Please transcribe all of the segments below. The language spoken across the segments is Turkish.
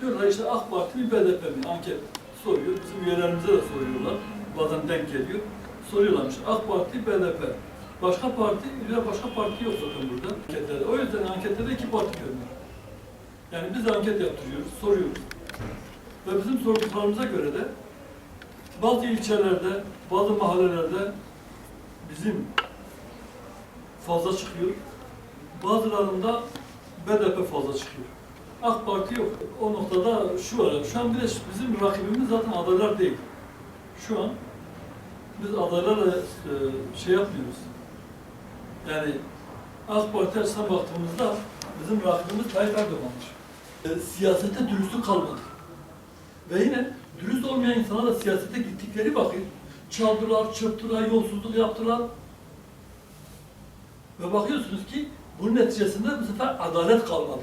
Diyorlar işte AK Parti mi BDP mi? Anket soruyor. Bizim üyelerimize de soruyorlar. Bazen denk geliyor. Soruyorlarmış. AK Parti, BDP. Başka parti, başka parti yok zaten burada anketlerde. O yüzden anketlerde iki parti görünüyor. Yani biz anket yaptırıyoruz, soruyoruz. Ve bizim sorduklarımıza göre de bazı ilçelerde, bazı mahallelerde bizim fazla çıkıyor. Bazılarında BDP fazla çıkıyor. AK Parti yok. O noktada şu var. Şu an bir de bizim rakibimiz zaten adaylar değil. Şu an biz adaylarla şey yapmıyoruz. Yani AK Parti açısından baktığımızda bizim rakibimiz Tayyip Erdoğan'dır. Siyasette dürüstlük kalmadı. Ve yine dürüst olmayan insanlar da siyasete gittikleri vakit çaldılar, çırptılar, yolsuzluk yaptılar. Ve bakıyorsunuz ki bunun neticesinde bu sefer adalet kalmadı.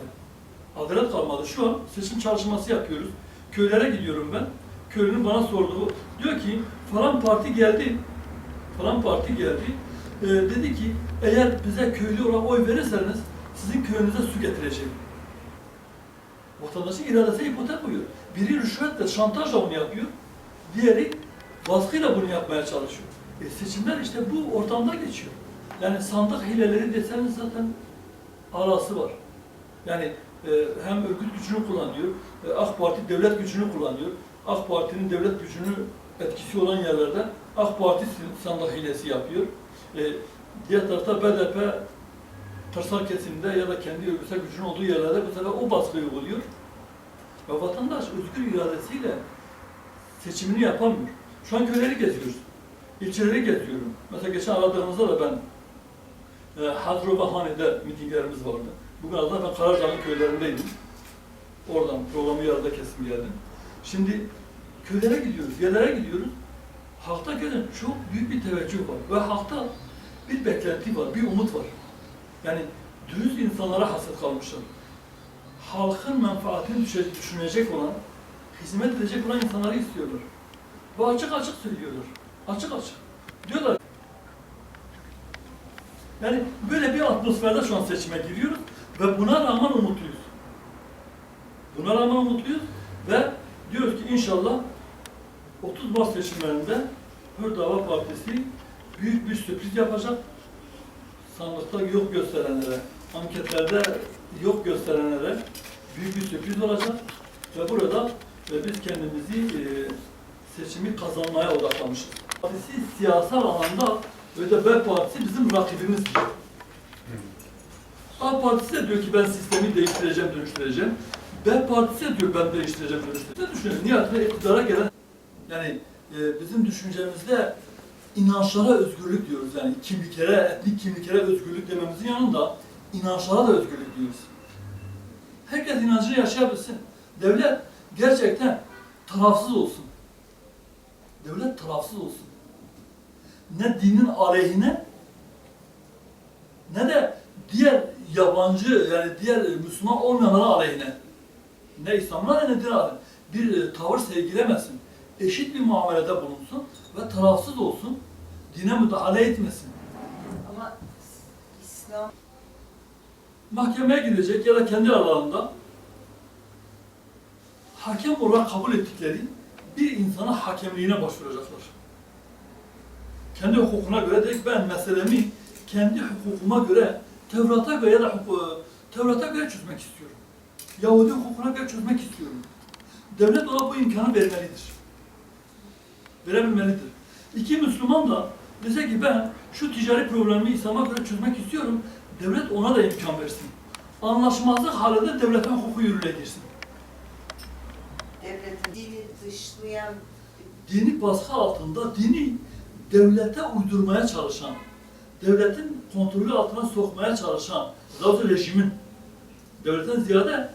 Adalet kalmadı. Şu an seçim çalışması yapıyoruz. Köylere gidiyorum ben. Köylünün bana sorduğu, diyor ki falan parti geldi. Falan parti geldi. Dedi ki eğer bize köylü olarak oy verirseniz sizin köyünüze su getireceğim. Vatandaşın iradesine ipotek koyuyor. Biri rüşvetle, şantajla bunu yapıyor. Diğeri baskıyla bunu yapmaya çalışıyor. Seçimler işte bu ortamda geçiyor. Yani sandık hileleri deseniz zaten arası var. Yani hem örgüt gücünü kullanıyor, AK Parti devlet gücünü kullanıyor. AK Parti'nin devlet gücünü etkisi olan yerlerde AK Parti sandık hilesi yapıyor. Diğer tarafta BDP kırsal kesimde ya da kendi örgütsel gücünün olduğu yerlerde bu sefer o baskıyı uyguluyor. Ve vatandaş özgür iradesiyle seçimini yapamıyor. Şu an köyleri geziyoruz. İlçeleri geziyorum. Mesela geçen aradığımızda da ben Hadro ve Hani'de mitinglerimiz vardı. Bugün aslında ben Karaca'nın köylerindeydim. Oradan programı yarıda kesim geldim. Şimdi köylere gidiyoruz, yerlere gidiyoruz. Halkta gelen çok büyük bir teveccüh var. Ve halkta bir beklenti var, bir umut var. Yani dürüst insanlara hasret kalmışlar. Halkın menfaatini düşünecek olan, hizmet edecek olan insanları istiyorlar. Ve açık açık söylüyorlar. Açık açık. Diyorlar. Yani böyle bir atmosferde şu an seçime giriyoruz ve buna rağmen umutluyuz. Buna rağmen umutluyuz ve diyoruz ki inşallah 30 Mart seçimlerinde Hür Dava Partisi büyük bir sürpriz yapacak. Sandıkta yok gösterenlere, anketlerde yok gösterenlere büyük bir sürpriz olacak ve burada biz kendimizi seçimi kazanmaya odaklamışız. Partisi siyasal alanda ÖDP Partisi bizim rakibimizdir. A Partisi de diyor ki ben sistemi değiştireceğim, dönüştüreceğim. B Partisi de diyor ben değiştireceğim, dönüştüreceğim. Düşünün, nihayetinde iktidara gelen, yani bizim düşüncemizde inançlara özgürlük diyoruz. Yani kimliklere, etnik kimliklere özgürlük dememizin yanında inançlara da özgürlük diyoruz. Herkes inancını yaşayabilsin. Devlet gerçekten tarafsız olsun. Devlet tarafsız olsun. Ne dinin aleyhine ne de diğer yabancı, yani diğer Müslüman olmayanlara aleyhine, ne İslam'la ne din aleyhine bir tavır sergilemesin. Eşit bir muamelede bulunsun ve tarafsız olsun. Dine müdahale etmesin. Ama İslam mahkemeye gidecek ya da kendi aralarında hakem olarak kabul ettikleri bir insana hakemliğine başvuracaklar. Kendi hukukuna göre değil, ben meselemi kendi hukukuma göre, Tevrat'a göre ya da Tevrat'a göre çözmek istiyorum. Yahudi hukukuna göre çözmek istiyorum. Devlet ona bu imkanı vermelidir. Verebilmelidir. İki Müslüman da dese ki ben şu ticari problemi İslam'a göre çözmek istiyorum, devlet ona da imkan versin. Anlaşmazlık halinde devletin hukuku yürürlüğe girsin. devletin dini dışlayan Dini baskı altında dini devlete uydurmaya çalışan, devletin kontrolü altına sokmaya çalışan zaten rejimin, devletten ziyade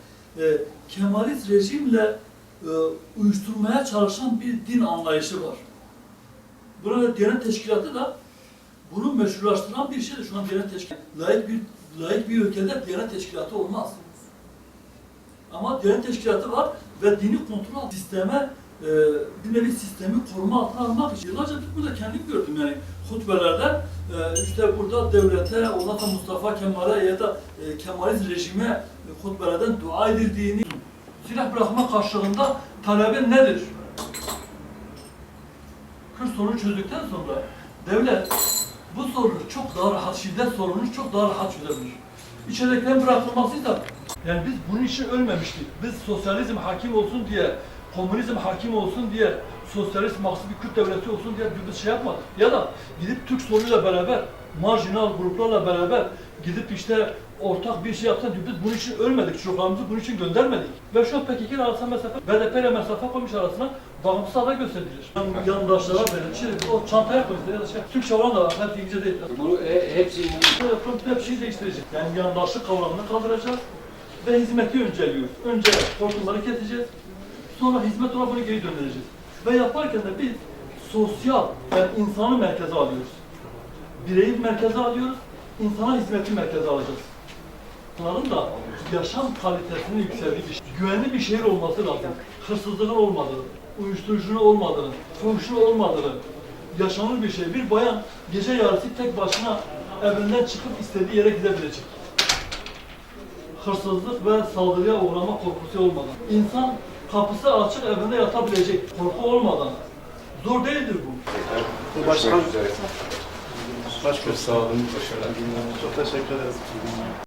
Kemalist rejimle uyuşturmaya çalışan bir din anlayışı var. Burada Diyanet Teşkilatı da bunu meşrulaştıran bir şeydir. Şu an Diyanet Teşkilatı, layık bir ülkede Diyanet Teşkilatı olmaz. Ama Diyanet Teşkilatı var ve dini kontrol sisteme, bir nevi sistemi koruma altına almak için. Yıllarca burada kendim gördüm yani hutbelerde, işte burada devlete, ondan sonra Mustafa Kemal'e ya da Kemalist rejime hutbelerden dua edildiğini Silah bırakma karşılığında talebin nedir? Kürt sorunu çözdükten sonra devlet bu sorunu çok daha rahat, şiddet sorununu çok daha rahat çözebilir. İçeridekilerin bırakılmasıysa, yani biz bunun için ölmemiştik. Biz sosyalizm hakim olsun diye, komünizm hakim olsun diye, sosyalist Marksist bir Kürt devleti olsun diye biz şey yapmadık. Ya da gidip Türk sorunuyla beraber, marjinal gruplarla beraber gidip işte ortak bir şey yapsak, biz bunun için ölmedik, çocuklarımızı bunun için göndermedik. Ve şu an PKK ile arasında mesafe, BDP ile mesafe koymuş arasına bağımsız aday gösterilir. Yandaşlara böyle, o çantaya koysun ya da şey, Türkçe olan da var, hep İngilizce değil. Bunu hepsi Hep şeyi değiştireceğiz. Yani yandaşlık kavramını kaldıracağız ve hizmeti önceliyoruz. Önce hortumları keseceğiz, sonra hizmet olarak bunu geri döndüreceğiz. Ve yaparken de biz sosyal, yani insanı merkeze alıyoruz. Bireyi merkeze alıyoruz, insana hizmeti merkeze alacağız. Bunların da yaşam kalitesinin yükseldiği bir şey. Güvenli bir şehir olması lazım. Hırsızlığın olmadığını, uyuşturucunun olmadığını, fuhuşun olmadığını, yaşanır bir şey. Bir bayan gece yarısı tek başına evinden çıkıp istediği yere gidebilecek. Hırsızlık ve saldırıya uğrama korkusu olmadan. İnsan kapısı açık evinde yatabilecek, korku olmadan. Zor değildir bu. Başkan, çok sağ olun, başarılar. çok teşekkür ederiz.